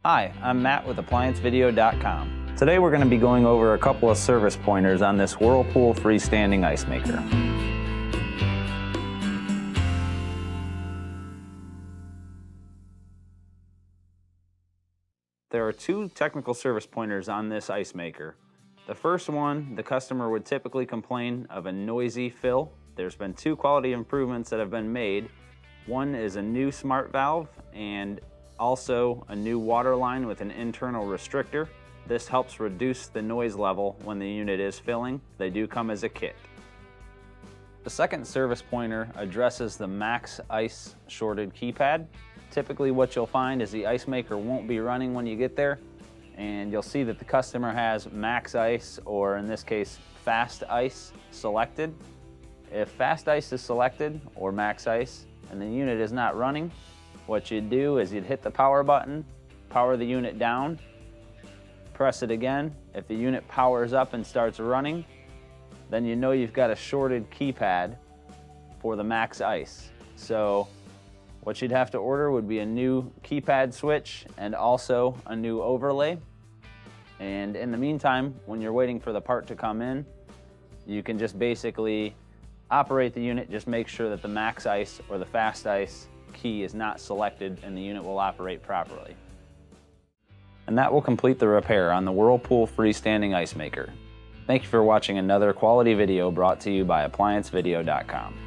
Hi, I'm Matt with ApplianceVideo.com. Today we're going to be going over a couple of service pointers on this Whirlpool freestanding ice maker. There are two technical service pointers on this ice maker. The first one, the customer would typically complain of a noisy fill. There's been two quality improvements that have been made. One is a new smart valve and also a new water line with an internal restrictor. This helps reduce the noise level when the unit is filling. They do come as a kit. The second service pointer addresses the max ice shorted keypad. Typically what you'll find is the ice maker won't be running when you get there, and you'll see that the customer has max ice, or in this case fast ice, selected. If fast ice is selected or max ice and the unit is not running, what you'd do is you'd hit the power button, power the unit down, press it again. If the unit powers up and starts running, then you know you've got a shorted keypad for the max ice. So what you'd have to order would be a new keypad switch and also a new overlay. And in the meantime, when you're waiting for the part to come in, you can just basically operate the unit, just make sure that the max ice or the fast ice key is not selected and the unit will operate properly. And that will complete the repair on the Whirlpool freestanding ice maker. Thank you for watching another quality video brought to you by ApplianceVideo.com.